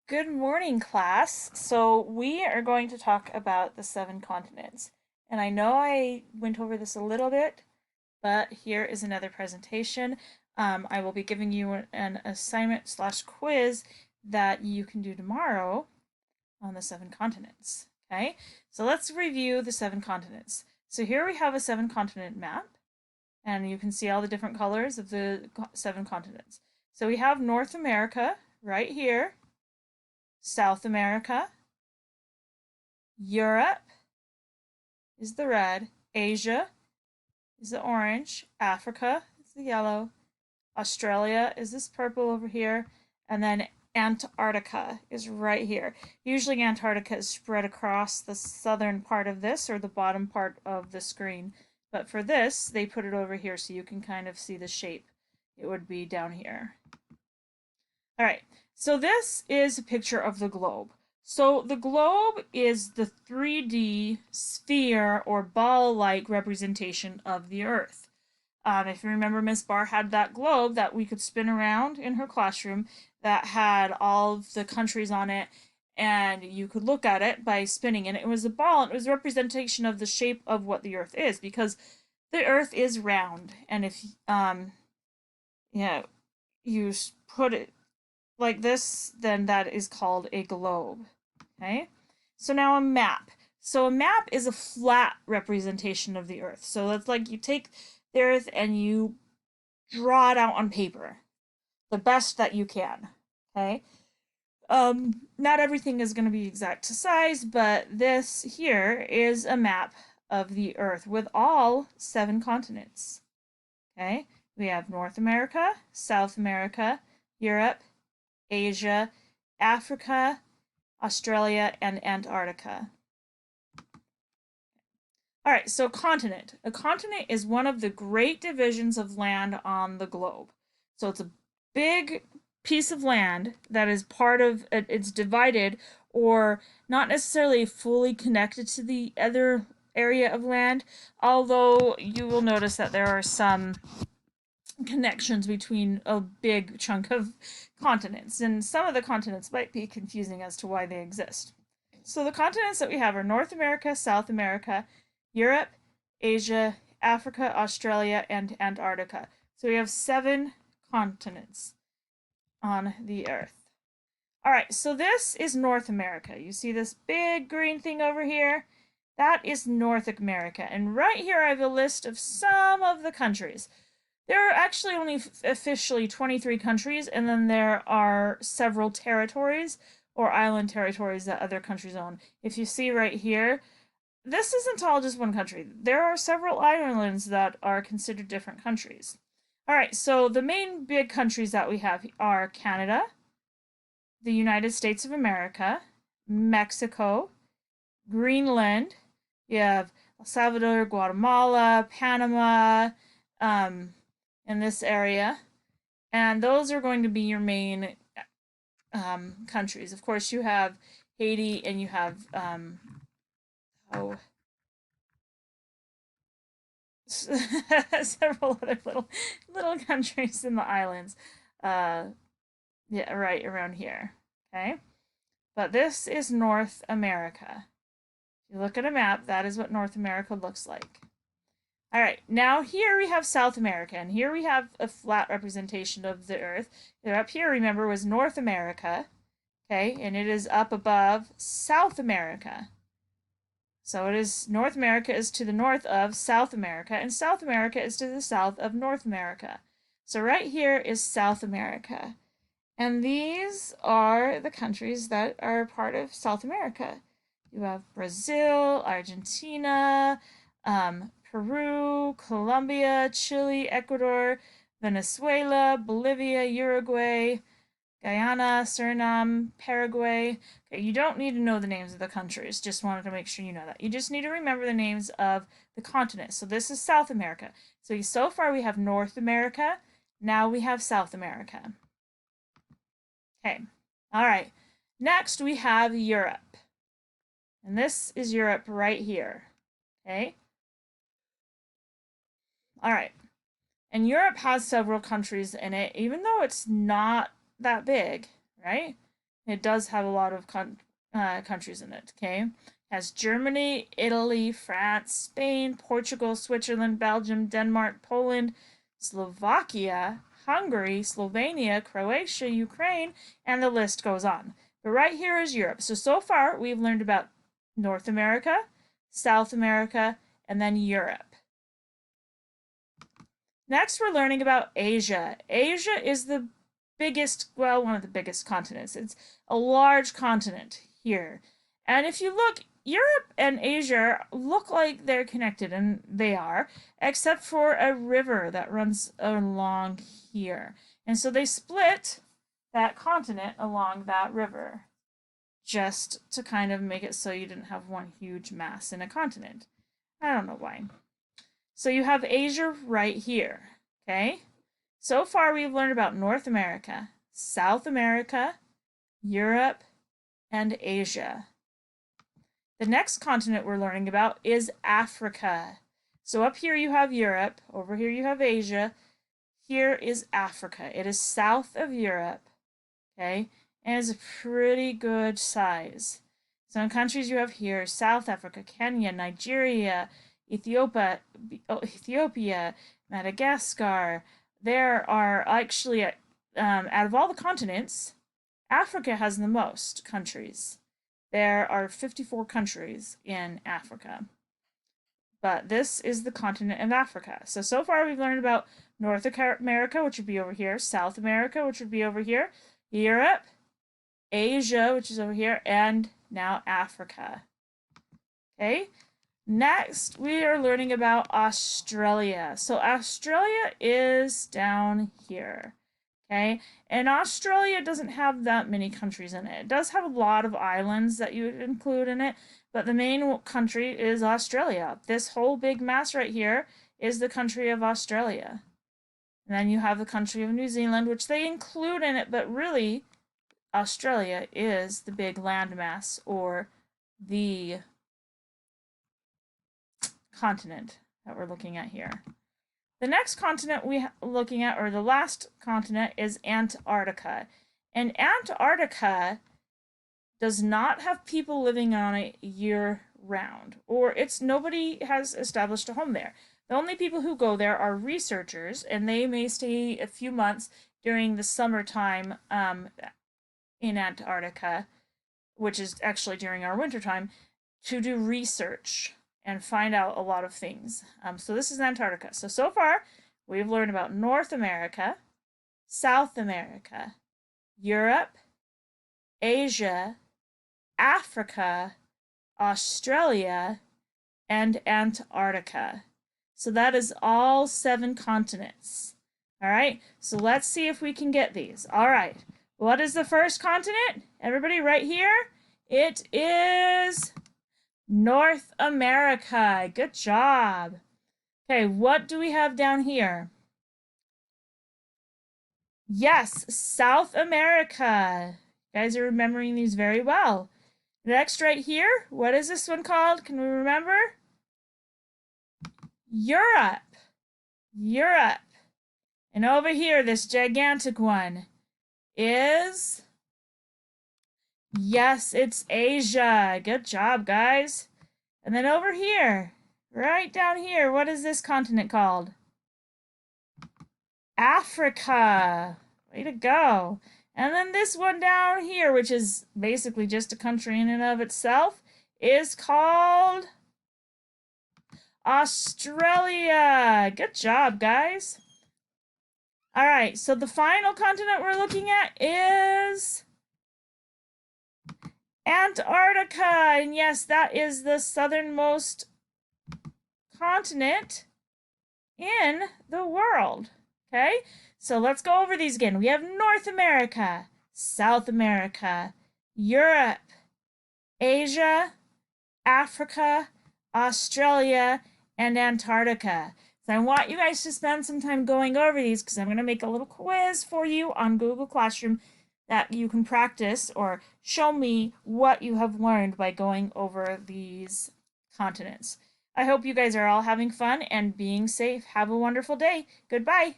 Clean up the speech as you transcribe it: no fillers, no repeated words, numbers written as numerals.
Good morning, class. So we are going to talk about the seven continents. And I know I went over this a little bit, but here is another presentation. I will be giving you an assignment slash quiz that you can do tomorrow on the seven continents. Okay, so let's review the seven continents. So here we have a seven continent map, and you can see all the different colors of the seven continents. So we have North America right here, South America, Europe is the red, Asia is the orange, Africa is the yellow, Australia is this purple over here, and then Antarctica is right here. Usually Antarctica is spread across the southern part of this or the bottom part of the screen, but for this they put it over here so you can kind of see the shape. It would be down here. All right, so this is a picture of the globe. So the globe is the 3D sphere or ball-like representation of the Earth. If you remember, Miss Barr had that globe that we could spin around in her classroom that had all of the countries on it, and you could look at it by spinning. And it was a ball, and it was a representation of the shape of what the Earth is, because the Earth is round. And if yeah, you put it like this, then that is called a globe. Okay, so now a map. So a map is a flat representation of the Earth. So that's like you take the Earth and you draw it out on paper the best that you can. Okay, not everything is going to be exact to size, but this here is a map of the Earth with all seven continents. Okay, we have North America, South America, Europe, Asia, Africa, Australia, and Antarctica. All right, so continent. A continent is one of the great divisions of land on the globe. So it's a big piece of land that is part of it's divided or not necessarily fully connected to the other area of land, although you will notice that there are some connections between a big chunk of continents, and some of the continents might be confusing as to why they exist. So the continents that we have are North America, South America, Europe, Asia, Africa, Australia, and Antarctica. So we have seven continents on the Earth. All right, so this is North America. You see this big green thing over here? That is North America. And right here I have a list of some of the countries. There are actually only officially 23 countries, and then there are several territories or island territories that other countries own. If you see right here, this isn't all just one country. There are several islands that are considered different countries. All right, so the main big countries that we have are Canada, the United States of America, Mexico, Greenland, you have El Salvador, Guatemala, Panama, in this area. And those are going to be your main countries. Of course, you have Haiti and you have several other little countries in the islands. Yeah, right around here. Okay, but this is North America. If you look at a map, that is what North America looks like. All right, now here we have South America, and here we have a flat representation of the Earth. And up here, remember, was North America, okay, and it is up above South America. So it is North America is to the north of South America, and South America is to the south of North America. So right here is South America. And these are the countries that are part of South America. You have Brazil, Argentina, Peru, Colombia, Chile, Ecuador, Venezuela, Bolivia, Uruguay, Guyana, Suriname, Paraguay. Okay, you don't need to know the names of the countries. Just wanted to make sure you know that. You just need to remember the names of the continents. So this is South America. So far we have North America. Now we have South America. Okay, all right. Next we have Europe. And this is Europe right here. Okay. All right. And Europe has several countries in it, even though it's not that big, right? It does have a lot of countries in it, okay? It has Germany, Italy, France, Spain, Portugal, Switzerland, Belgium, Denmark, Poland, Slovakia, Hungary, Slovenia, Croatia, Ukraine, and the list goes on. But right here is Europe. So far we've learned about North America, South America, and then Europe. Next, we're learning about Asia. Asia is the biggest, well, one of the biggest continents. It's a large continent here. And if you look, Europe and Asia look like they're connected, and they are, except for a river that runs along here. And so they split that continent along that river, just to kind of make it so you didn't have one huge mass in a continent. I don't know why. So you have Asia right here, okay? So far we've learned about North America, South America, Europe, and Asia. The next continent we're learning about is Africa. So up here you have Europe, over here you have Asia, here is Africa. It is south of Europe, okay? And it's a pretty good size. Some countries you have here: South Africa, Kenya, Nigeria, Ethiopia, Madagascar. There are actually, out of all the continents, Africa has the most countries. There are 54 countries in Africa. But this is the continent of Africa. So far we've learned about North America, which would be over here, South America, which would be over here, Europe, Asia, which is over here, and now Africa. Okay? Next, we are learning about Australia. So Australia is down here, okay? And Australia doesn't have that many countries in it. It does have a lot of islands that you would include in it, but the main country is Australia. This whole big mass right here is the country of Australia. And then you have the country of New Zealand, which they include in it, but really, Australia is the big landmass, or the continent that we're looking at here. The next continent we're looking at, or the last continent, is Antarctica. And Antarctica does not have people living on it year round, or nobody has established a home there. The only people who go there are researchers, and they may stay a few months during the summertime in Antarctica, which is actually during our wintertime, to do research and find out a lot of things. So this is Antarctica. So far, we've learned about North America, South America, Europe, Asia, Africa, Australia, and Antarctica. So that is all 7 continents. All right, so let's see if we can get these. All right, what is the first continent? Everybody right here? It is North America. Good job. Okay, what do we have down here? Yes, South America. You guys are remembering these very well. Next right here, what is this one called? Can we remember? Europe. Europe. And over here, this gigantic one is... Yes, it's Asia. Good job, guys. And then over here, right down here, what is this continent called? Africa. Way to go. And then this one down here, which is basically just a country in and of itself, is called Australia. Good job, guys. All right, so the final continent we're looking at is Antarctica. And yes, that is the southernmost continent in the world. Okay, so let's go over these again. We have North America, South America, Europe, Asia, Africa, Australia, and Antarctica. So I want you guys to spend some time going over these, because I'm going to make a little quiz for you on Google Classroom that you can practice or show me what you have learned by going over these continents. I hope you guys are all having fun and being safe. Have a wonderful day. Goodbye.